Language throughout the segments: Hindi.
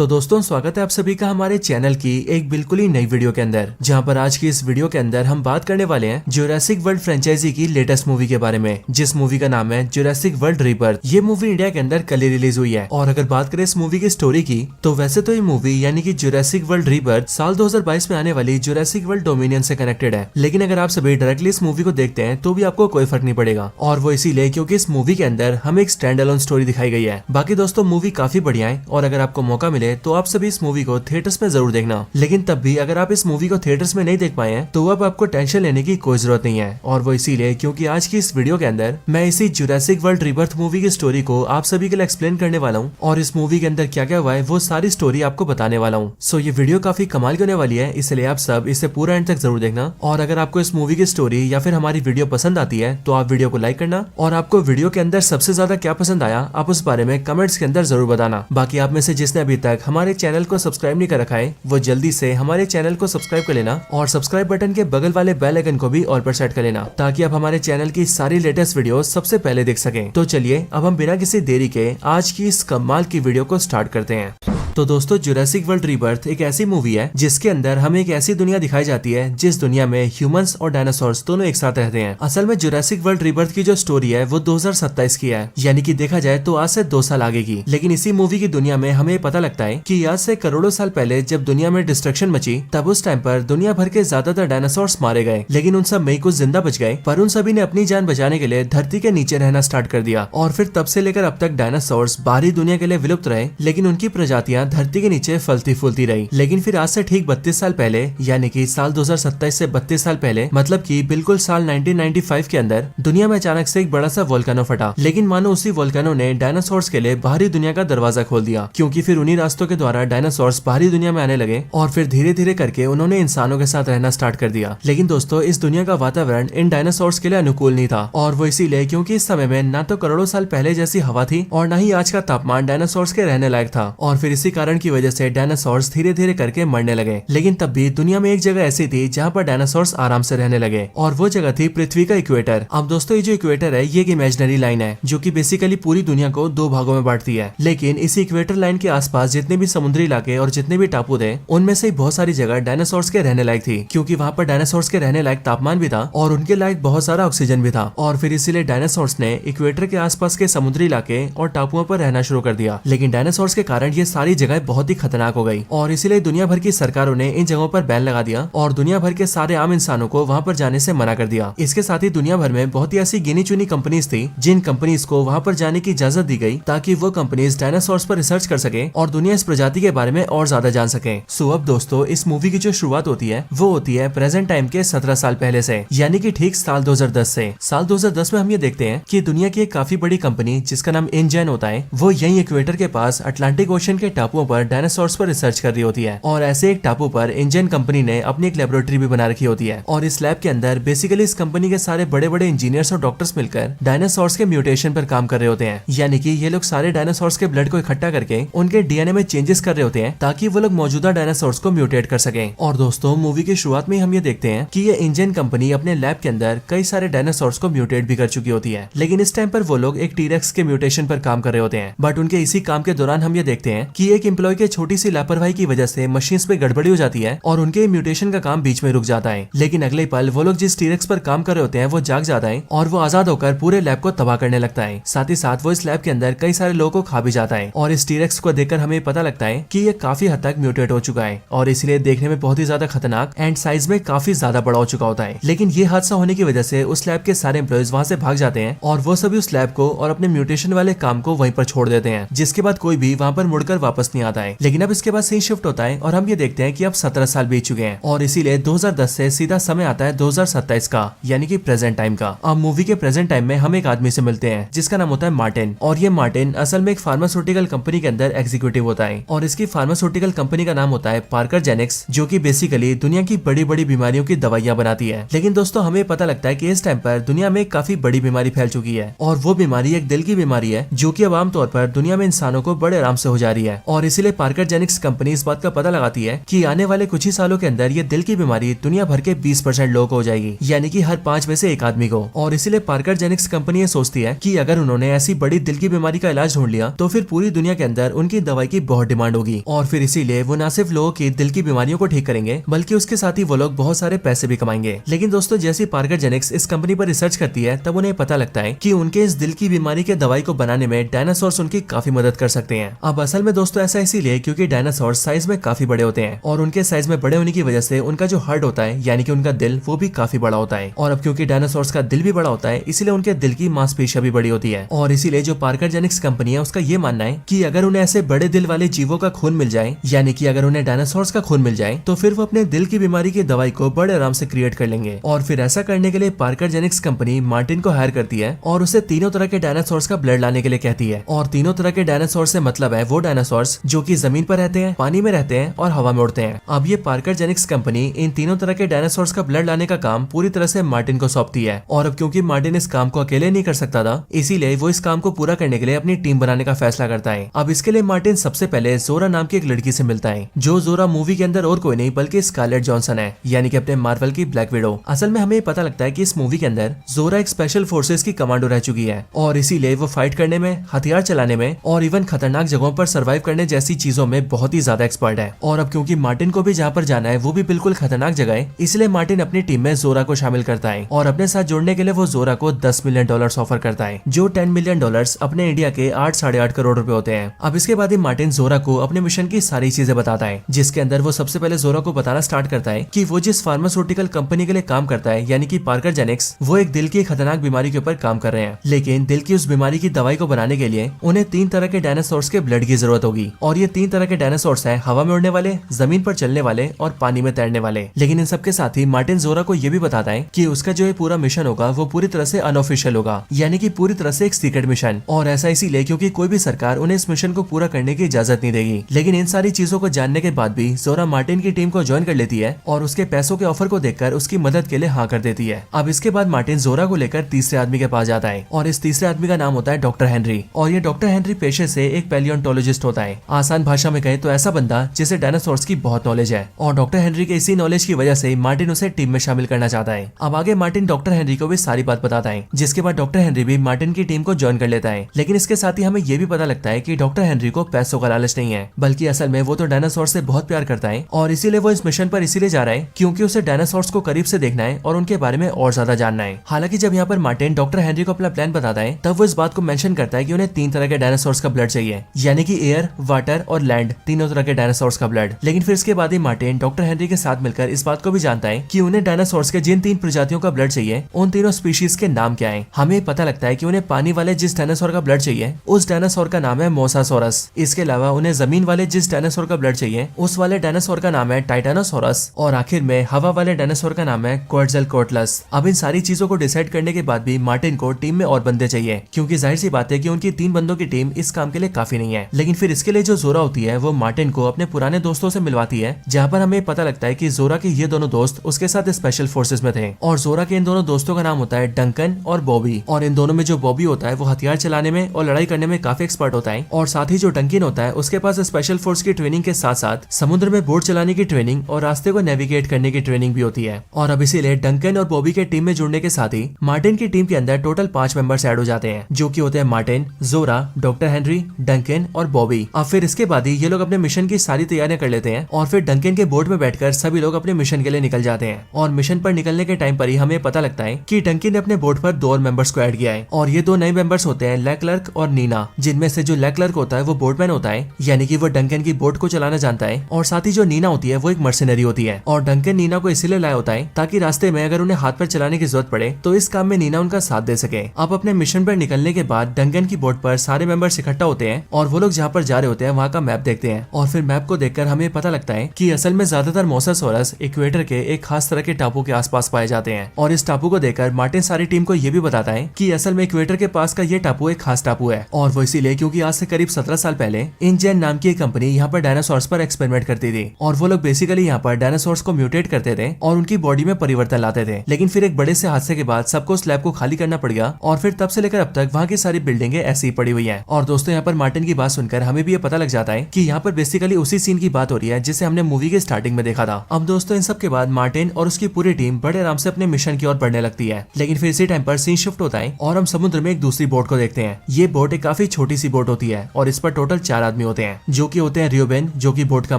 तो दोस्तों स्वागत है आप सभी का हमारे चैनल की एक बिल्कुल ही नई वीडियो के अंदर, जहां पर आज की इस वीडियो के अंदर हम बात करने वाले हैं जुरासिक वर्ल्ड फ्रेंचाइजी की लेटेस्ट मूवी के बारे में, जिस मूवी का नाम है जुरासिक वर्ल्ड रीबर्थ। ये मूवी इंडिया के अंदर कल ही रिलीज हुई है। और अगर बात करें इस मूवी की स्टोरी की, तो वैसे तो ये मूवी यानी कि जुरासिक वर्ल्ड रीबर्थ साल 2022 में आने वाली जुरासिक वर्ल्ड डोमिनियन से कनेक्टेड है। लेकिन अगर आप सभी डायरेक्टली इस मूवी को देखते हैं तो भी आपको कोई फर्क नहीं पड़ेगा, और वो इसीलिए क्योंकि इस मूवी के अंदर हमें एक स्टैंड अलोन स्टोरी दिखाई गई है। बाकी दोस्तों मूवी काफी बढ़िया है, और अगर आपको मौका मिले तो आप सभी इस मूवी को थिएटर्स में जरूर देखना। लेकिन तब भी अगर आप इस मूवी को थिएटर्स में नहीं देख पाए हैं तो अब आपको टेंशन लेने की कोई जरूरत नहीं है, और वो इसीलिए क्योंकि आज की इस वीडियो के अंदर मैं इसी जुरासिक वर्ल्ड रीबर्थ मूवी की स्टोरी को आप सभी के लिए एक्सप्लेन करने वाला हूँ, और इस मूवी के अंदर क्या क्या हुआ है वो सारी स्टोरी आपको बताने वाला हूँ। सो ये वीडियो काफी कमाल की होने वाली है, इसलिए आप सब इसे पूरा एंड तक जरूर देखना। और अगर आपको इस मूवी की स्टोरी या फिर हमारी वीडियो पसंद आती है तो आप वीडियो को लाइक करना, और आपको वीडियो के अंदर सबसे ज्यादा क्या पसंद आया आप उस बारे में कमेंट्स के अंदर जरूर बताना। बाकी आप में से जिसने अभी तक हमारे चैनल को सब्सक्राइब नहीं कर रखा है वो जल्दी से हमारे चैनल को सब्सक्राइब कर लेना, और सब्सक्राइब बटन के बगल वाले बेल आइकन को भी ऑल पर सेट कर लेना, ताकि आप हमारे चैनल की सारी लेटेस्ट वीडियो सबसे पहले देख सकें। तो चलिए अब हम बिना किसी देरी के आज की इस कमाल की वीडियो को स्टार्ट करते हैं। तो दोस्तों जुरासिक वर्ल्ड रीबर्थ एक ऐसी मूवी है जिसके अंदर हमें एक ऐसी दुनिया दिखाई जाती है जिस दुनिया में ह्यूमंस और डायनासोर्स दोनों एक साथ रहते हैं। असल में जुरासिक वर्ल्ड रीबर्थ की जो स्टोरी है वो 2027 की है, यानी कि देखा जाए तो आज से 2 साल आगे की। लेकिन इसी मूवी की दुनिया में हमें पता लगता है कि आज से करोड़ों साल पहले जब दुनिया में डिस्ट्रक्शन मची, तब उस टाइम पर दुनिया भर के ज्यादातर डायनासोर्स मारे गए, लेकिन उन सब में कुछ जिंदा बच गए। पर उन सभी ने अपनी जान बचाने के लिए धरती के नीचे रहना स्टार्ट कर दिया, और फिर तब से लेकर अब तक डायनासोर्स बाहरी दुनिया के लिए विलुप्त रहे, लेकिन उनकी प्रजातियां धरती के नीचे फलती फूलती रही। लेकिन फिर आज से ठीक 32 साल पहले, यानी कि साल 2027 से 32 साल पहले, मतलब कि बिल्कुल साल 1995 के अंदर दुनिया में अचानक से एक बड़ा सा वोल्केनो फटा। लेकिन मानो उसी वोल्केनो ने डायनासोर्स के लिए बाहरी दुनिया का दरवाजा खोल दिया, क्योंकि फिर उन्हीं रास्तों के द्वारा डायनासोर्स बाहरी दुनिया में आने लगे, और फिर धीरे धीरे करके उन्होंने इंसानों के साथ रहना स्टार्ट कर दिया। लेकिन दोस्तों इस दुनिया का वातावरण इन डायनासोर्स के लिए अनुकूल नहीं था, और वो इसीलिए क्योंकि इस समय में ना तो करोड़ों साल पहले जैसी हवा थी और ना ही आज का तापमान डायनासोर्स के रहने लायक था, और फिर इसी कारण की वजह से डायनासोर्स धीरे धीरे करके मरने लगे। लेकिन तब भी दुनिया में एक जगह ऐसी थी जहाँ पर डायनासोर्स आराम से रहने लगे, और वो जगह थी पृथ्वी का इक्वेटर। अब दोस्तों ये जो इक्वेटर है ये एक इमेजिनरी लाइन है जो कि बेसिकली पूरी दुनिया को 2 भागों में बांटती है। लेकिन इस इक्वेटर लाइन के आसपास जितने भी समुद्री इलाके और जितने भी टापू थे उनमें से बहुत सारी जगह डायनासोर्स के रहने लायक थी, क्योंकि वहाँ पर डायनासोर्स के रहने लायक तापमान भी था और उनके लायक बहुत सारा ऑक्सीजन भी था। और फिर इसीलिए डायनासोर्स ने इक्वेटर के आसपास के समुद्री इलाके और टापुओं पर रहना शुरू कर दिया। लेकिन डायनासोर्स के कारण ये सारी जगह बहुत ही खतरनाक हो गई, और इसीलिए दुनिया भर की सरकारों ने इन जगहों पर बैन लगा दिया, और दुनिया भर के सारे आम इंसानों को वहाँ पर जाने से मना कर दिया। इसके साथ ही दुनिया भर में बहुत ही ऐसी गिनी चुनी कंपनीज थी जिन कंपनीज को वहाँ पर जाने की इजाजत दी गई, ताकि वो कंपनीज डायनासोर्स पर रिसर्च कर सके और दुनिया इस प्रजाति के बारे में और ज्यादा जान सके। सो अब दोस्तों इस मूवी की जो शुरुआत होती है वो होती है प्रेजेंट टाइम के 17 साल पहले से, यानी कि ठीक साल 2010 से। साल 2010 में हम ये देखते हैं कि दुनिया की एक काफी बड़ी कंपनी जिसका नाम इनजेन होता है, वो यही इक्वेटर के पास अटलांटिक ओशन के टापुओं पर डायनासोर्स पर रिसर्च कर रही होती है। और ऐसे एक टापू पर इनजेन कंपनी ने अपनी एक लेबोरेटरी भी बना रखी होती है, और इस लैब के अंदर बेसिकली इस कंपनी के सारे बड़े बड़े इंजीनियर्स और डॉक्टर्स मिलकर डायनासोर्स के म्यूटेशन पर काम कर रहे होते हैं। यानी कि ये लोग सारे डायनासोर्स के ब्लड को इकट्ठा करके उनके डीएनए में चेंजेस कर रहे होते हैं, ताकि वो लोग मौजूदा डायनासोर्स को म्यूटेट कर सके। और दोस्तों मूवी की शुरुआत में हम ये देखते हैं कि ये इंजन कंपनी अपने लैब के अंदर कई सारे डायनासोर्स को म्यूटेट भी कर चुकी होती है। लेकिन इस टाइम पर वो लोग एक टीरेक्स के म्यूटेशन पर काम कर रहे होते हैं। बट उनके इसी काम के दौरान हम ये देखते हैं कि एक एम्प्लॉय के छोटी सी लापरवाही की वजह से मशीन्स पे गड़बड़ी हो जाती है, और उनके म्यूटेशन का काम बीच में रुक जाता है। लेकिन अगले पल वो लोग जिस टीरेक्स पर काम कर रहे होते हैं वो जाग जाता है, और वो आजाद होकर पूरे लैब को तबाह करने लगता है। साथ ही साथ वो इस लैब के अंदर कई सारे लोगों को खा भी जाता है, और इस टीरेक्स को देखकर हमें पता लगता है कि ये काफी हद तक म्यूटेट हो चुका है, और इसलिए देखने में बहुत ही ज्यादा खतरनाक एंड साइज में काफी ज्यादा बड़ा हो चुका होता है। लेकिन ये हादसा होने की वजह से उस लैब के सारे एम्प्लॉइज वहाँ से भाग जाते हैं, और वो सभी उस लैब को और अपने म्यूटेशन वाले काम को वहीं पर छोड़ देते हैं, जिसके बाद कोई भी वहाँ पर मुड़कर वापस नहीं आता है। लेकिन अब इसके बाद सीन शिफ्ट होता है, और हम ये देखते हैं कि अब 17 साल बीत चुके हैं, और इसीलिए 2010 से सीधा समय आता है 2027 का, यानी कि प्रेजेंट टाइम का। अब मूवी के प्रेजेंट टाइम में हम एक आदमी से मिलते हैं जिसका नाम होता है मार्टिन, और ये मार्टिन असल में एक फार्मास्यूटिकल कंपनी के अंदर एग्जीक्यूटिव होता है, और इसकी फार्मास्यूटिकल कंपनी का नाम होता है पार्कर जेनेक्स, जो कि बेसिकली दुनिया की बड़ी बड़ी बीमारियों की दवाइयां बनाती है। लेकिन दोस्तों हमें पता लगता है कि इस टाइम पर दुनिया में काफी बड़ी बीमारी फैल चुकी है, और वो बीमारी एक दिल की बीमारी है, जो कि अब आमतौर पर दुनिया में इंसानों को बड़े आराम से हो जा रही है। और और इसीलिए पार्कर जेनिक्स कंपनी इस बात का पता लगाती है कि आने वाले कुछ ही सालों के अंदर ये दिल की बीमारी दुनिया भर के 20% लोगों को हो जाएगी, यानी कि हर 5 में से एक आदमी को। और इसीलिए पार्कर जेनिक्स कंपनी ये सोचती है कि अगर उन्होंने ऐसी बड़ी दिल की बीमारी का इलाज ढूंढ लिया तो फिर पूरी दुनिया के अंदर उनकी दवाई की बहुत डिमांड होगी, और फिर इसीलिए वो न सिर्फ लोगों की दिल की बीमारियों को ठीक करेंगे बल्कि उसके साथ ही वो लोग बहुत सारे पैसे भी कमाएंगे। लेकिन दोस्तों जैसी पार्कर जेनिक्स इस कंपनी पर रिसर्च करती है तब उन्हें पता लगता है कि उनके इस दिल की बीमारी के दवाई को बनाने में डायनासोर्स उनकी काफी मदद कर सकते हैं। अब असल में दोस्तों ऐसा इसीलिए क्योंकि डायनासोर साइज में काफी बड़े होते हैं, और उनके साइज में बड़े होने की वजह से उनका जो हार्ट होता है यानी कि उनका दिल वो भी काफी बड़ा होता है। और अब क्योंकि डायनासोर्स का दिल भी बड़ा होता है इसीलिए उनके दिल की मांसपेशियां भी बड़ी होती है। और इसीलिए जो पार्कर जेनिक्स कंपनी है उसका ये मानना है कि अगर उन्हें ऐसे बड़े दिल वाले जीवों का खून मिल जाए, यानी कि अगर उन्हें डायनासोर्स का खून मिल जाए तो फिर वो अपने दिल की बीमारी की दवाई को बड़े आराम से क्रिएट कर लेंगे। और फिर ऐसा करने के लिए पार्कर जेनिक्स कंपनी मार्टिन को हायर करती है और उसे तीनों तरह के डायनासोर्स का ब्लड लाने के लिए कहती है। और तीनों तरह के डायनासोर से मतलब है वो डायनासोर्स जो कि जमीन पर रहते हैं, पानी में रहते हैं और हवा में उड़ते हैं। अब ये पार्कर जेनिक्स कंपनी इन तीनों तरह के डायनासोर्स का ब्लड लाने का काम पूरी तरह से मार्टिन को सौंपती है। और अब क्योंकि मार्टिन इस काम को अकेले नहीं कर सकता था इसीलिए वो इस काम को पूरा करने के लिए अपनी टीम बनाने का फैसला करता है। अब इसके लिए मार्टिन सबसे पहले जोरा नाम की एक लड़की से मिलता है, जो जोरा मूवी के अंदर और कोई नहीं बल्कि स्कारलेट जॉनसन है, यानी कि अपने मार्वल की ब्लैक विडो। असल में हमें पता लगता है कि इस मूवी के अंदर जोरा एक स्पेशल फोर्सेस की कमांडो रह चुकी है, और इसीलिए वो फाइट करने में, हथियार चलाने में और इवन खतरनाक जगहों पर सर्वाइव करने जैसी चीजों में बहुत ही ज्यादा एक्सपर्ट है। और अब क्योंकि मार्टिन को भी जहाँ पर जाना है वो भी बिल्कुल खतरनाक जगह है, इसलिए मार्टिन अपनी टीम में जोरा को शामिल करता है और अपने साथ जोड़ने के लिए वो जोरा को $10 मिलियन ऑफर करता है, जो $10 मिलियन अपने इंडिया के 8-8.5 करोड़ रुपए होते हैं। अब इसके बाद ही मार्टिन जोरा को अपने मिशन की सारी चीजें बताता है, जिसके अंदर वो सबसे पहले जोरा को बताना स्टार्ट करता है कि वो जिस फार्मास्यूटिकल कंपनी के लिए काम करता है यानी कि पार्कर जेनिक्स, वो एक दिल की खतरनाक बीमारी के ऊपर काम कर रहे हैं, लेकिन दिल की उस बीमारी की दवाई को बनाने के लिए उन्हें 3 तरह के डायनासोर्स के ब्लड की जरूरत होगी। और ये 3 तरह के डायनासोर्स हैं हवा में उड़ने वाले, जमीन पर चलने वाले और पानी में तैरने वाले। लेकिन इन सबके साथ ही मार्टिन जोरा को ये भी बताता है कि उसका जो ये पूरा मिशन होगा वो पूरी तरह से अनऑफिशियल होगा, यानी कि पूरी तरह से एक सीक्रेट मिशन। और ऐसा इसीलिए क्योंकि कोई भी सरकार उन्हें इस मिशन को पूरा करने की इजाजत नहीं देगी। लेकिन इन सारी चीजों को जानने के बाद भी जोरा मार्टिन की टीम को ज्वाइन कर लेती है और उसके पैसों के ऑफर को देखकर उसकी मदद के लिए हाँ कर देती है। अब इसके बाद मार्टिन जोरा को लेकर तीसरे आदमी के पास जाता है, और इस तीसरे आदमी का नाम होता है डॉक्टर हेनरी। और ये डॉक्टर हेनरी पेशे से एक पैलियोंटोलॉजिस्ट होता है। आसान भाषा में कहे तो ऐसा बंदा जिसे डायनासोर्स की बहुत नॉलेज है, और डॉक्टर हेनरी के इसी नॉलेज की वजह से मार्टिन उसे टीम में शामिल करना चाहता है। अब आगे मार्टिन डॉक्टर हेनरी को भी सारी बात बताता है, जिसके बाद डॉक्टर हेनरी भी मार्टिन की टीम को ज्वाइन कर लेता है। लेकिन इसके साथ ही हमें ये भी पता लगता है कि डॉक्टर हेनरी को पैसों का लालच नहीं है, बल्कि असल में वो तो डायनासोर से बहुत प्यार करता है, और इसीलिए वो इस मिशन पर इसीलिए जा रहा है क्योंकि उसे डायनासोर्स को करीब से देखना है और उनके बारे में और ज्यादा जानना है। हालांकि जब यहाँ पर मार्टिन डॉक्टर हेनरी को अपना प्लान बताता है तब वो इस बात को मेंशन करता है कि उन्हें 3 तरह के डायनासोर्स का ब्लड चाहिए, यानी कि एयर, वाटर और लैंड, तीनों तरह के डायनासोर्स का ब्लड। लेकिन फिर इसके बाद ही मार्टिन डॉक्टर हेनरी के साथ मिलकर इस बात को भी जानता है कि उन्हें डायनासोर्स के जिन 3 प्रजातियों का ब्लड चाहिए उन तीनों स्पीशीज के नाम क्या है। हमें पता लगता है कि उन्हें पानी वाले जिस डायनासोर का ब्लड चाहिए उस डायनासोर का नाम है मोसासोरस। इसके अलावा उन्हें जमीन वाले जिस डायनासोर का ब्लड चाहिए उस वाले डायनासोर का नाम है टाइटानोसोरस, और आखिर में हवा वाले डायनासोर का नाम है क्वॉटज़लकोटलस। अब इन सारी चीजों को डिसाइड करने के बाद भी मार्टिन को टीम में और बंदे चाहिए, क्योंकि जाहिर सी बात है कि उनकी 3 बंदों की टीम इस काम के लिए काफी नहीं है। लेकिन फिर इसके लिए जो जोरा होती है वो मार्टिन को अपने पुराने दोस्तों से मिलवाती है, जहाँ पर हमें पता लगता है कि जोरा के ये दोनों दोस्त उसके साथ स्पेशल फोर्सेस में थे, और जोरा के इन दोनों दोस्तों का नाम होता है डंकन और बॉबी। और इन दोनों में जो बॉबी होता है वो हथियार चलाने में और लड़ाई करने में काफी एक्सपर्ट होता है, और साथ ही जो डंकन होता है उसके पास स्पेशल फोर्स की ट्रेनिंग के साथ साथ समुद्र में बोट चलाने की ट्रेनिंग और रास्ते को नेविगेट करने की ट्रेनिंग भी होती है। और अब इसीलिए डंकन और बॉबी के टीम में जुड़ने के साथ ही मार्टिन की टीम के अंदर टोटल 5 मेंबर्स ऐड हो जाते हैं, जो कि होते हैं मार्टिन, जोरा, डॉक्टर हेनरी, डंकन और बॉबी। अब फिर इसके बाद ही ये लोग अपने मिशन की सारी तैयारियां कर लेते हैं, और फिर डंकन के बोट में बैठकर सभी लोग अपने मिशन के लिए निकल जाते हैं। और मिशन पर निकलने के टाइम पर ही हमें पता लगता है कि डंकन ने अपने बोट पर 2 और मेंबर्स को ऐड किया है, और ये 2 नए मेंबर्स होते हैं लेक्लर्क और नीना, जिनमें से जो लेक्लर्क होता है वो बोटमैन होता है, यानी कि वो डंकन की बोट को चलाना जानता है, और साथ ही जो नीना होती है वो एक मर्सिनरी होती है। और डंकन नीना को इसलिए लाया होता है ताकि रास्ते में अगर उन्हें हाथ पर चलाने की जरूरत पड़े तो इस काम में नीना उनका साथ दे सके। अब अपने मिशन पर निकलने के बाद डंकन की बोट पर सारे मेंबर्स इकट्ठा होते हैं, और वो लोग जहाँ पर जा रहे होते हैं वहाँ का मैप देखते हैं, और फिर मैप को देखकर हमें पता लगता है कि असल में ज्यादातर मोसासोरस इक्वेटर के एक खास तरह के टापू के आसपास पाए जाते हैं। और इस टापू को देखकर मार्टिन सारी टीम को ये भी बताता है कि असल में इक्वेटर के पास का ये टापू एक खास टापू है, और वो इसीलिए क्योंकि आज से करीब 17 साल पहले इंजेन नाम की एक कंपनी यहाँ पर डायनासोर्स पर एक्सपेरिमेंट करती थी, और वो लोग बेसिकली यहाँ पर डायनासोर्स को म्यूटेट करते थे और उनकी बॉडी में परिवर्तन लाते थे। लेकिन फिर एक बड़े से हादसे के बाद सबको उस लैब को खाली करना पड़ गया, और फिर तब से लेकर अब तक वहाँ की सारी बिल्डिंगें ऐसी ही पड़ी हुई हैं। और दोस्तों यहाँ पर मार्टिन की बात सुनकर हमें भी ये पता लग जाता है कि यहाँ पर बेसिकली उसी सीन की बात हो रही है जिसे हमने मूवी के स्टार्टिंग में देखा था। अब दोस्तों इन सब के बाद मार्टिन और उसकी पूरी टीम बड़े आराम से अपने मिशन की ओर बढ़ने लगती है, लेकिन फिर इसी टाइम पर सीन शिफ्ट होता है और हम समुद्र में एक दूसरी बोट को देखते हैं। ये बोट एक काफी छोटी सी बोट होती है और इस पर टोटल 4 आदमी होते हैं, जो कि होते हैं रियोबेन, जो कि बोट का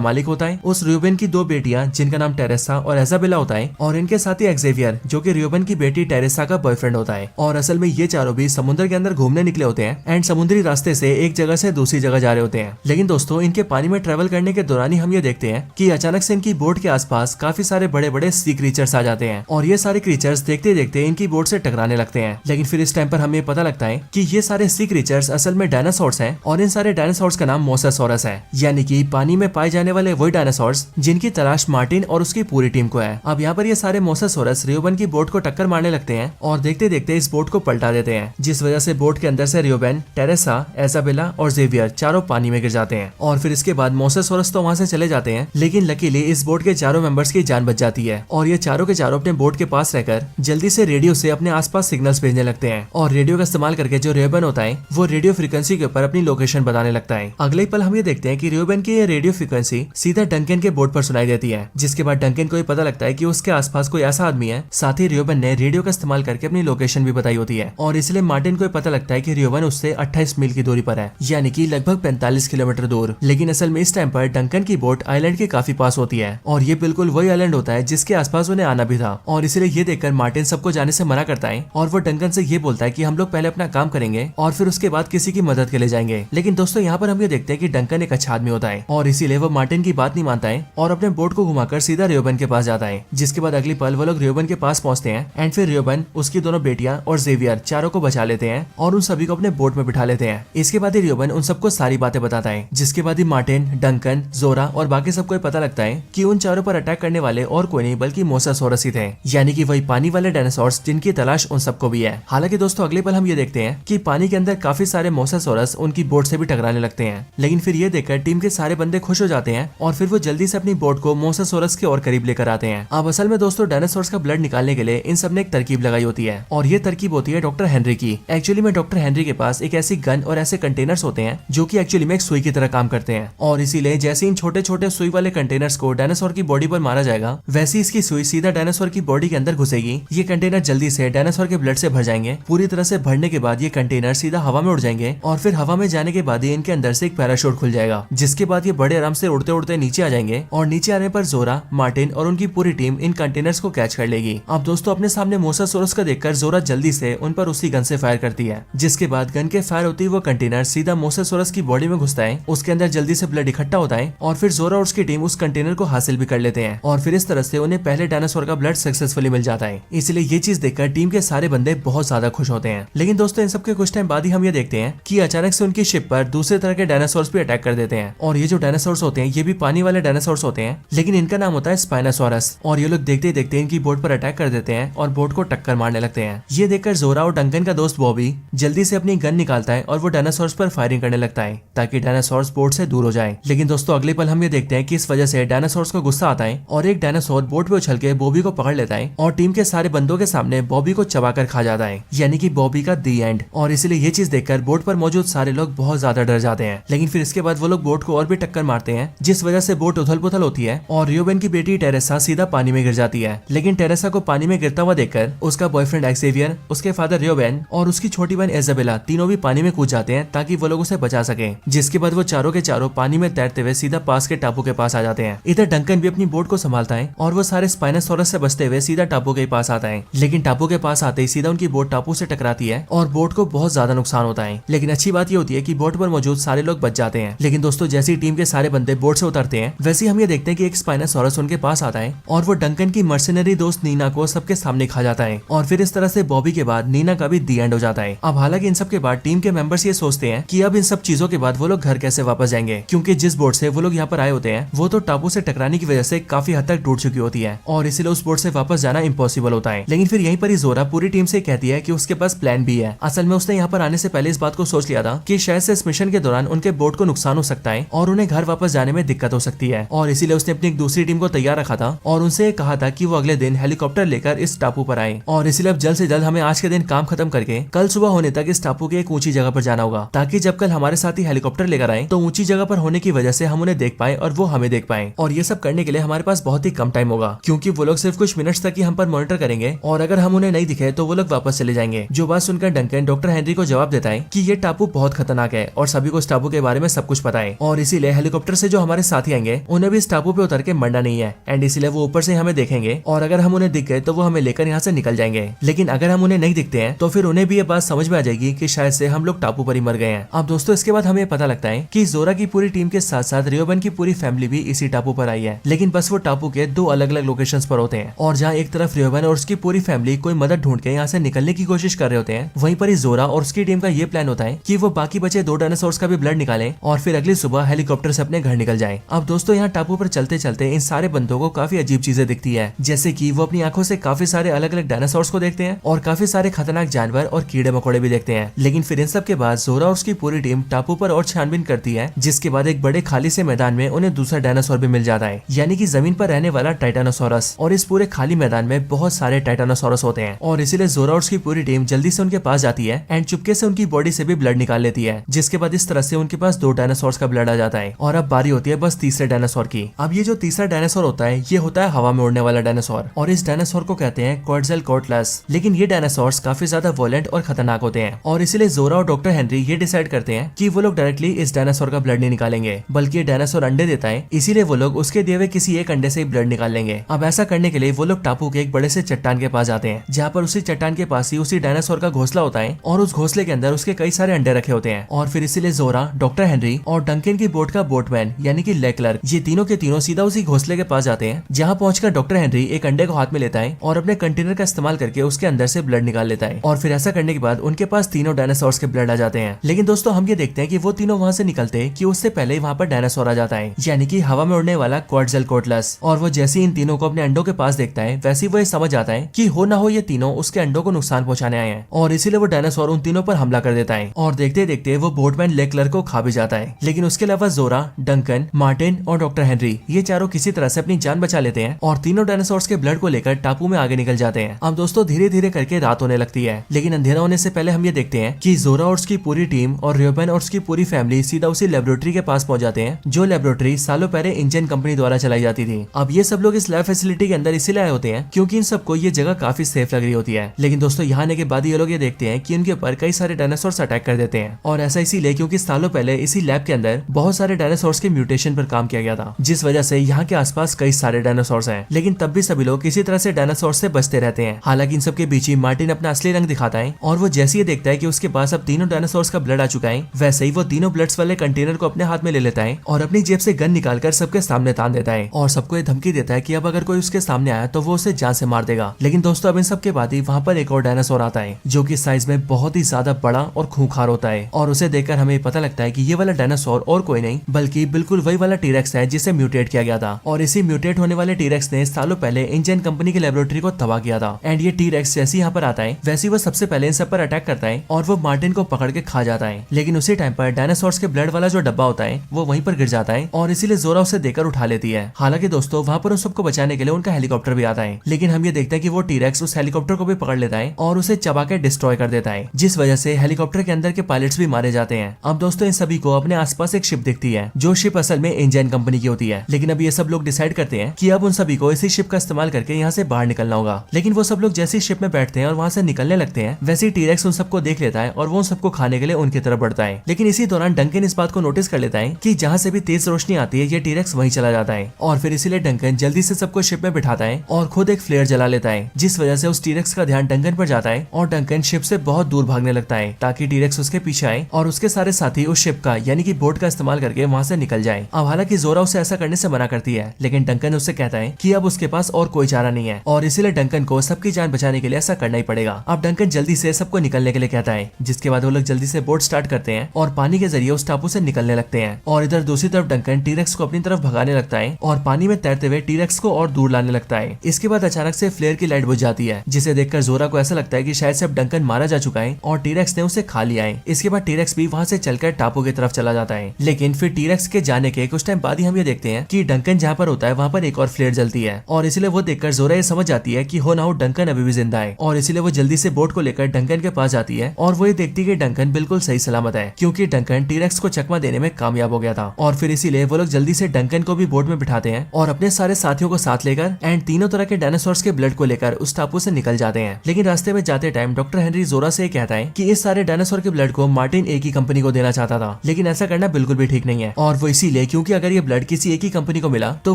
मालिक होता है, उस रियोबेन की 2 बेटियां जिनका नाम टेरेसा और इजाबेला होता है, और इनके साथ ही एक्सेवियर जो कि रियोबेन की बेटी टेरेसा का बॉयफ्रेंड होता है। और असल में ये चारों भी समुद्र के अंदर घूमने निकले होते हैं एंड समुद्री रास्ते से एक जगह से दूसरी जगह जा रहे होते हैं। लेकिन दोस्तों इनके पानी में ट्रेवल करने के दौरान ही हम ये देखते हैं कि अचानक से इनकी बोट के आसपास काफी सारे बड़े बड़े सी क्रीचर्स आ जाते हैं और ये सारे क्रीचर्स देखते देखते इनकी बोट से टकराने लगते हैं। लेकिन फिर इस टाइम पर हमें पता लगता है कि ये सारे सी क्रीचर्स असल में डायनासोर्स हैं और इन सारे डायनासोर्स का नाम मोसासोरस है, यानी कि पानी में पाए जाने वाले वही डायनासोर्स जिनकी तलाश मार्टिन और उसकी पूरी टीम को है। अब यहाँ पर ये सारे मोसासोरस रियोबेन की बोट को टक्कर मारने लगते हैं और देखते देखते इस बोट को पलटा देते हैं, जिस वजह से बोट के अंदर से रियोबेन, टेरेसा, इजाबेला और जेवियर चारों पानी में गिर जाते हैं। और फिर इसके बाद मोसासोरस तो वहाँ से चले जाते हैं, लेकिन लकीली इस बोट के चारों मेंबर्स की जान बच जाती है और ये चारों के चारों अपने बोट के पास रहकर जल्दी से रेडियो से अपने आसपास सिग्नल्स भेजने लगते हैं। और रेडियो का इस्तेमाल करके जो रियोबेन होता है वो रेडियो फ्रीक्वेंसी के ऊपर अपनी लोकेशन बताने लगता है। अगले पल हम ये देखते हैं कि रियोबेन की ये रेडियो फ्रीक्वेंसी सीधा डंकन के बोट पर सुनाई देती है, जिसके बाद डंकन को ये पता लगता है कि उसके आसपास कोई ऐसा आदमी है। साथ ही रियोबेन ने रेडियो का इस्तेमाल करके अपनी लोकेशन भी बताई होती है और इसलिए मार्टिन को पता लगता है कि रियोबेन उससे 28 मील की दूरी पर है, यानी कि लगभग 45 किलोमीटर दूर। लेकिन असल में इस टाइम पर डंकन की बोट आइलैंड के काफी पास होती है और ये बिल्कुल वही आइलैंड होता है जिसके आसपास उन्हें आना भी था। और इसलिए ये देखकर मार्टिन सबको जाने से मना करता है और वो डंकन से ये बोलता है कि हम लोग पहले अपना काम करेंगे और फिर उसके बाद किसी की मदद के लिए जाएंगे। लेकिन दोस्तों यहाँ पर हम ये देखते हैं कि डंकन एक अच्छा आदमी होता है और इसीलिए वो मार्टिन की बात नहीं मानता है और अपने बोट को घुमाकर सीधा रियोबेन के पास जाता है। जिसके बाद अगली पल वो लोग रियोबेन के पास पहुंचते हैं एंड फिर रियोबेन, उसकी दोनों बेटियां और जेवियर चारों को बचा लेते हैं और उन सभी को अपने बोट में बिठा लेते हैं। इसके बाद ही रियोबेन उन सबको सारी बातें बताता है, जिसके बाद ही मार्टिन, डंकन, जोरा और बाकी सबको पता लगता है कि उन चारों पर अटैक करने वाले और कोई नहीं बल्कि मोसासोरस ही थे, यानी कि वही पानी वाले डायनासोर्स जिनकी तलाश उन सबको भी है। हालांकि दोस्तों अगले पल हम ये देखते हैं कि पानी के अंदर काफी सारे मोसासोरस उनकी बोट से भी टकराने लगते हैं। लेकिन फिर ये देखकर टीम के सारे बंदे खुश हो जाते हैं और फिर वो जल्दी से अपनी बोट को मोसासोरस के और करीब लेकर आते हैं। अब असल में दोस्तों डायनासोर्स का ब्लड निकालने के लिए इन सब ने एक तरकीब लगाई होती है और ये तरकीब होती है डॉक्टर हेनरी की। एक्चुअली में डॉक्टर हेनरी के पास एक ऐसी गन और ऐसे कंटेनर्स होते हैं जो कि एक्चुअली में एक सुई की तरह काम करते हैं और इसीलिए जैसे इन छोटे छोटे सुई वाले कंटेनर्स को डायनासोर की बॉडी पर मारा जाएगा, वैसे इसकी सुई सीधा डायनासोर की बॉडी के अंदर घुसेगी। ये कंटेनर जल्दी से डायनासोर के ब्लड से भर जाएंगे। पूरी तरह से भरने के बाद ये कंटेनर सीधा हवा में उड़ जाएंगे और फिर हवा में जाने के बाद ही इनके अंदर से एक पैराशूट खुल जाएगा, जिसके बाद ये बड़े आराम से उड़ते उड़ते नीचे आ जाएंगे और नीचे आने पर जोरा, मार्टिन और उनकी पूरी टीम इन कंटेनर्स को कैच कर लेगी। अब दोस्तों अपने सामने मोसासोरस का देखकर जोरा जल्दी से उन पर उसी गन से फायर करती है, जिसके बाद गन के फायर होती है वो कंटेनर सीधा मोसासोरस की बॉडी में घुसता है। उसके अंदर जल्दी से ब्लड इकट्ठा होता है और फिर जोरा और उसकी टीम उस कंटेनर को हासिल भी कर लेते हैं और फिर इस तरह से उन्हें पहले डायनासोर का ब्लड सक्सेसफुली मिल जाता है। इसलिए ये चीज देखकर टीम के सारे बंदे बहुत ज्यादा खुश होते हैं। लेकिन दोस्तों इन सबके कुछ टाइम बाद ही हम ये देखते हैं कि अचानक से उनकी शिप पर दूसरे तरह के डायनासोर्स भी अटैक कर देते हैं और ये जो डायनासोर्स होते हैं ये भी पानी वाले डायनासोर्स होते हैं, लेकिन इनका नाम होता है स्पाइनोसोरस और ये लोग देखते ही देखते इनकी बोट पर अटैक कर देते हैं और बोट को टक्कर मारने लगते हैं। ये देखकर जोरा और डंकन का दोस्त बॉबी जल्दी से अपनी गन निकालता है और वो डायनासोर्स पर फायरिंग करने लगता है ताकि डायनासोर्स बोट से दूर हो जाए। लेकिन दोस्तों अगले पल हम ये देखते हैं कि इस वजह से डायनासोर्स को गुस्सा आता है और एक डायनासोर बोट पे उछल के बॉबी को पकड़ लेता है और टीम के सारे बंदों के सामने बॉबी को चबाकर खा जाता है, यानी कि बॉबी का दी एंड। और इसलिए ये चीज देखकर बोट पर मौजूद सारे लोग बहुत ज्यादा डर जाते हैं। लेकिन फिर इसके बाद वो लोग बोट को और भी टक्कर मारते हैं, जिस वजह से बोट उथल पुथल होती है और रियोबेन की बेटी टेरेसा सीधा पानी में गिर जाती है। लेकिन टेरेसा को पानी में गिरता हुआ देखकर उसका बॉयफ्रेंड एक्सेवियर, उसके फादर रियोबेन और उसकी छोटी बहन इजाबेला तीनों भी पानी में कूद जाते हैं ताकि वो लोग उसे बचा सके। जिसके बाद वो चारों के चारों पानी में तैरते हुए सीधा पास के टापू के पास आ जाते हैं। इधर डंकन भी अपनी बोट को संभालता है और वो सारे स्पाइनोसोरस से बचते हुए सीधा टापू के पास आता है। लेकिन टापू के पास आते ही सीधा उनकी बोट टापू से टकराती है और बोट को बहुत ज्यादा नुकसान होता है। लेकिन अच्छी बात ये होती है कि बोट पर मौजूद सारे लोग बच जाते हैं। लेकिन दोस्तों जैसी टीम के सारे बंदे बोट से उतरते हैं, वैसे हम ये देखते हैं कि एक स्पाइनोसोरस उनके पास आता है और वो डंकन की मर्सिनरी दोस्त नीना को सबके सामने खा जाता है और फिर इस तरह से बॉबी के बाद नीना का भी दी एंड हो जाता है। अब हालांकि इन सब के बाद टीम के मेंबर्स ये सोचते हैं कि अब इन सब चीजों के बाद वो लोग घर कैसे वापस जाएंगे, क्योंकि जिस बोट से वो लोग यहाँ पर आए होते हैं वो तो टापू से टकराने की वजह से काफी हद तक टूट चुकी होती है और इसीलिए उस बोट से वापस जाना इम्पॉसिबल होता है। लेकिन फिर यहीं पर ही जोरा पूरी टीम से कहती है कि उसके पास प्लान भी है। असल में उसने यहाँ पर आने से पहले इस बात को सोच लिया था कि शायद से इस मिशन के दौरान उनके बोट को नुकसान हो सकता है और उन्हें घर वापस जाने में दिक्कत हो सकती है और इसीलिए उसने अपनी एक दूसरी टीम को तैयार रखा था और उनसे कहा था कि वो अगले दिन हेलीकॉप्टर लेकर इस टापू पर आए और इसीलिए अब जल्द से जल्द हमें आज के दिन काम खत्म करके कल सुबह होने तक इस टापू की एक ऊंची जगह पर जाना होगा ताकि जब कल हमारे साथी हेलीकॉप्टर लेकर आए तो ऊंची जगह पर होने की वजह से हम उन्हें देख पाए और वो हमें देख पाए। और ये सब करने के लिए हमारे पास बहुत ही कम टाइम होगा, क्योंकि वो लोग सिर्फ कुछ मिनट्स तक ही हम पर मॉनिटर करेंगे और अगर हम उन्हें नहीं दिखे तो वो लोग वापस चले जाएंगे। जो बात सुनकर डंकन डॉक्टर हेनरी को जवाब देता है कि ये टापू बहुत खतरनाक है और सभी को इस टापू के बारे में सब कुछ पता है और इसीलिए हेलीकॉप्टर से जो हमारे साथी आएंगे उन्हें भी इस टापू पे उतर के मरना नहीं है एंड इसीलिए वो ऊपर से हमें देखेंगे और अगर हम उन्हें दिख गए तो वो हमें लेकर यहाँ से निकल जाएंगे। लेकिन अगर हम उन्हें नहीं दिखते हैं तो फिर उन्हें भी ये बात समझ में आ जाएगी कि शायद से हम लोग टापू पर ही मर गए हैं। अब दोस्तों इसके बाद हमें पता लगता है कि जोरा की पूरी टीम के साथ साथ रियोबन की पूरी फैमिली भी इसी टापू पर आई है, लेकिन बस वो टापू के दो अलग अलग लोकेशंस पर होते हैं और जहाँ एक तरफ रियोबन और उसकी पूरी फैमिली कोई मदद ढूंढ के यहाँ से निकलने की कोशिश कर रहे होते हैं, वहीं पर ही जोरा और उसकी टीम का ये प्लान होता है कि वो बाकी बचे 2 डायनासोर्स का भी ब्लड निकालें और फिर अगली सुबह हेलीकॉप्टर से अपने घर निकल जाए। अब दोस्तों यहाँ टापू पर चलते चलते इन सारे बंदों को काफी अजीब चीजें दिखती है, जैसे कि वो अपनी आंखों से काफी सारे अलग अलग डायनासोर्स को देखते हैं और काफी सारे खतरनाक जानवर और कीड़े मकोड़े भी देखते हैं। लेकिन फिर इन सब के बाद जोरा और उसकी पूरी टीम टापू पर और छानबीन करती है, जिसके बाद एक बड़े खाली से मैदान में उन्हें दूसरा डायनासोर भी मिल जाता है, यानी कि जमीन पर रहने वाला टाइटानोसोरस। और इस पूरे खाली मैदान में बहुत सारे टाइटानोसोरस होते हैं और इसीलिए जोरा और उसकी पूरी टीम जल्दी से उनके पास जाती है एंड चुपके से उनकी बॉडी से भी ब्लड निकाल लेती है, जिसके बाद इस तरह से उनके पास 2 डायनासोर्स का ब्लड आ जाता है और अब बारी होती है बस तीसरे डायनासोर की। अब ये जो तीसरा डायनासोर होता है ये होता है हवा में उड़ने वाला डायनासोर और इस डायनासोर को कहते हैं क्वॉटज़ेलकोटलस। लेकिन ये डायनासोर्स काफी ज्यादा वॉयलेंट और खतरनाक होते हैं और इसीलिए जोरा और डॉक्टर हेनरी ये डिसाइड करते हैं कि वो लोग डायरेक्टली इस डायनासोर का ब्लड नहीं निकालेंगे, बल्कि ये डायनासोर अंडे देता है, इसीलिए वो लोग उसके दिए हुए किसी एक अंडे से ही ब्लड निकाल लेंगे। अब ऐसा करने के लिए वो लोग टापू के एक बड़े से चट्टान के पास जाते हैं, जहाँ पर उसी चट्टान के पास ही उसी डायनासोर का घोंसला होता है और उस घोंसले के अंदर उसके कई सारे अंडे रखे होते हैं। और फिर इसीलिए जोरा, डॉक्टर हेनरी और डंकन की बोट का बोटमैन यानी कि लेक क्लर्क, ये तीनों के तीनों सीधा उसी घोंसले के पास जाते हैं, जहाँ पहुंचकर डॉक्टर हेनरी एक अंडे को हाथ में लेता है और अपने कंटेनर का इस्तेमाल करके उसके अंदर से ब्लड निकाल लेता है। और फिर ऐसा करने के बाद उनके पास तीनों डायनासोर्स के ब्लड आ जाते हैं। लेकिन दोस्तों हम ये देखते हैं कि वो तीनों वहाँ से निकलते कि उससे पहले ही वहाँ पर डायनासोर आ जाता है, यानी कि हवा में उड़ने वाला क्वॉटज़ेलकोटलस। और वो जैसे ही इन तीनों को अपने अंडों के पास देखता है वैसे ही वो समझ जाता है कि हो ना हो ये तीनों उसके अंडों को नुकसान पहुंचाने आए हैं और इसीलिए वो डायनासोर उन तीनों पर हमला कर देता है और देखते देखते वो बोटमैन लेक क्लर्क को खा भी जाता है। लेकिन उसके अलावा जोरा, डंकन, मार्टिन और डॉक्टर हेनरी ये चारों किसी तरह से अपनी जान बचा लेते हैं और तीनों डायनासोर्स के ब्लड को लेकर टापू में आगे निकल जाते हैं। अब दोस्तों धीरे धीरे करके रात होने लगती है, लेकिन अंधेरा होने से पहले हम ये देखते हैं कि जोरा और उसकी पूरी टीम और रियोबन और उसकी पूरी फैमिली सीधा उसी लेबोरेटरी के पास पहुंच जाते हैं, जो लेबोरेटरी सालों पहले इंजन कंपनी द्वारा चलाई जाती थी। अब ये सब लोग इस लैब फैसिलिटी के अंदर इसीलिए आए होते हैं क्योंकि इन सबको ये जगह काफी सेफ लग रही होती है। लेकिन दोस्तों यहाँ आने के बाद ये लोग ये देखते हैं कि उनके ऊपर कई सारे डायनासोर्स अटैक कर देते हैं और ऐसा इसीलिए क्योंकि सालों पहले इसी लैब के अंदर बहुत सारे डायनासोर्स के म्यूटेशन पर काम किया गया था, जिस वजह से यहाँ के आसपास कई सारे डायनासोर्स हैं। लेकिन तब भी सभी लोग किसी तरह से डायनासोर्स से बचते रहते हैं। हालांकि इन सब के बीच ही मार्टिन अपना असली रंग दिखाता है और वो जैसे ही देखता है कि उसके पास अब तीनों डायनासोर्स का ब्लड आ चुका है, वैसे ही वो तीनों ब्लड्स वाले कंटेनर को अपने हाथ में ले लेता है और अपनी जेब से गन निकालकर सबके सामने तान देता है और सबको ये धमकी देता है कि अब अगर कोई उसके सामने आया तो वो उसे जान से मार देगा। लेकिन दोस्तों अब इन सब के बाद ही वहाँ पर एक और डायनासोर आता है जो कि साइज में बहुत ही ज्यादा बड़ा और खूंखार होता है और उसे देखकर हमें पता लगता है कि ये वाला डायनासोर और कोई नहीं बल्कि बिल्कुल वही वाला टीरेक्स है जिसे म्यूटेट किया गया था और इसी म्यूटेट होने वाले टीरेक्स ने सालों पहले इंजन कंपनी की लेबोरेटरी को तबाह किया था। एंड ये टीरेक्स जैसे यहाँ पर आता है वैसे वो सबसे पहले इन सब पर अटैक करता है और वो मार्टिन को पकड़ के खा जाता है। लेकिन उसी टाइम पर डायनासोर्स के ब्लड वाला जो डब्बा होता है वो वहीं पर गिर जाता है और इसीलिए जोरा उसे देकर उठा लेती है। हालांकि दोस्तों वहाँ पर उन सबको बचाने के लिए उनका हेलीकॉप्टर भी आता है, लेकिन हम ये देखते हैं कि वो टीरेक्स उस हेलीकॉप्टर को भी पकड़ लेता है और उसे चबा के डिस्ट्रॉय कर देता है, जिस वजह से हेलीकॉप्टर के अंदर के पायलट्स भी मारे जाते हैं। अब दोस्तों इन सभी को अपने आसपास एक शिप दिखती है जो शिप असल में इंजन कंपनी की होती है। लेकिन अब ये सब लोग डिसाइड करते हैं कि अब उन सभी को इसी शिप का इस्तेमाल करके यहाँ से बाहर निकलना होगा। लेकिन वो सब लोग जैसे ही शिप में बैठते हैं और वहाँ से निकलने लगते हैं वैसे ही टीरेक्स उन सबको देख लेता है और वो उन सबको खाने के लिए उनकी तरफ बढ़ता है। लेकिन इसी दौरान डंकन इस बात को नोटिस कर लेता है कि जहाँ से भी तेज रोशनी आती है ये टीरेक्स वहीं चला जाता है और फिर इसीलिए डंकन जल्दी से सबको शिप में बिठाता है और खुद एक फ्लेयर जला लेता है, जिस वजह से उस टीरेक्स का ध्यान डंकन पर जाता है और डंकन शिप से बहुत दूर भागने लगता है ताकि टीरेक्स उसके पीछे आए और उसके सारे साथी उस शिप का यानी कि बोट का इस्तेमाल करके वहाँ से निकल जाए। अब हालांकि जोरा उसे ऐसा करने से मना करती है, लेकिन डंकन उससे कहता है कि अब उसके पास और कोई चारा नहीं है और इसीलिए डंकन को सबकी जान बचाने के लिए ऐसा करना ही पड़ेगा। अब डंकन जल्दी से सबको निकलने के लिए कहता है, जिसके बाद वो लोग जल्दी से बोट स्टार्ट करते हैं और पानी के जरिए उस टापू से निकलने लगते हैं। और इधर दूसरी तरफ डंकन टीरेक्स को अपनी तरफ भगाने लगता है और पानी में तैरते हुए टीरेक्स को और दूर लाने लगता है। इसके बाद अचानक से फ्लेयर की लाइट बुझ जाती है, जिसे देखकर जोरा को ऐसा लगता है कि शायद से अब डंकन मारा जा चुका है और टीरेक्स ने उसे खा लिया है। इसके बाद टीरेक्स भी वहाँ से चलकर टापू की तरफ चला जाता है। लेकिन फिर टीरेक्स के जाने के कुछ टाइम बाद ही हम ये देखते हैं कि डंकन जहाँ पर होता है वहाँ पर एक और फ्लेयर जलती है और इसलिए वो देखकर जोरा ये समझ जाती है कि हो ना हो डंकन अभी भी जिंदा है और इसीलिए वो जल्दी से बोट को लेकर डंकन के पास जाती है और वो ये देखती है कि डंकन बिल्कुल सही सलामत है, क्योंकि डंकन टीरेक्स को चकमा देने में कामयाब हो गया था। और फिर इसीलिए वो लोग जल्दी से डंकन को भी बोट में बिठाते हैं और अपने सारे साथियों को साथ लेकर एंड तीनों तरह के डायनासोर्स के ब्लड को लेकर उस टापू से निकल जाते हैं। लेकिन रास्ते में जाते टाइम डॉक्टर हेनरी जोरा से कहता है कि इस सारे डायनासोर के ब्लड को मार्टिन एक ही कंपनी को देना चाहता था, लेकिन ऐसा करना बिल्कुल भी ठीक नहीं है। और वो इसीलिए क्योंकि अगर ये ब्लड किसी एक ही कंपनी को मिला तो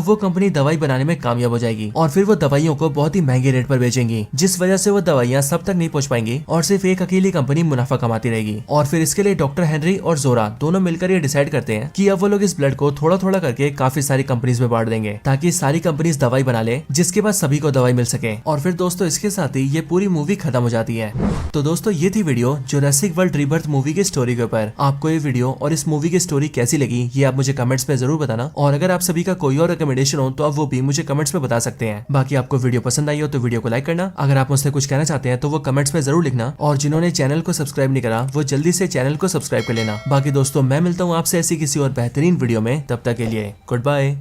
वो कंपनी दवाई बनाने में कामयाब हो जाएगी और फिर वो दवाइयों को बहुत ही महंगे रेट पर बेचेंगी, जिस वजह से वो दवाइयां सब तक नहीं पहुंच पाएंगी और सिर्फ एक अकेली कंपनी मुनाफा कमाती रहेगी। और फिर इसके लिए डॉक्टर हेनरी और जोरा दोनों मिलकर ये डिसाइड करते हैं कि अब वो लोग इस ब्लड को थोड़ा थोड़ा करके काफी सारी कंपनीज में बांट देंगे ताकि सारी कंपनीज दवाई बना ले, जिसके बाद सभी को दवाई मिल सके। और फिर दोस्तों इसके साथ ही ये पूरी मूवी खत्म हो जाती है। तो दोस्तों ये थी video Jurassic world rebirth movie की स्टोरी के ऊपर। आपको ये वीडियो और इस मूवी की स्टोरी कैसी लगी ये आप मुझे कमेंट्स में जरूर बताना, और अगर आप सभी का कोई और रिकमेंडेशन हो तो आप वो भी मुझे कमेंट्स में बता सकते हैं। बाकी आपको वीडियो पसंद आई हो तो वीडियो को लाइक करना, अगर आप मुझसे कुछ कहना चाहते हैं तो वो कमेंट्स में जरूर लिखना, और जिन्होंने चैनल को सब्सक्राइब नहीं करा वो जल्दी से चैनल को सब्सक्राइब कर लेना। बाकी दोस्तों मैं मिलता हूँ आपसे ऐसी किसी और बेहतरीन वीडियो में, तब तक के लिए गुड बाय।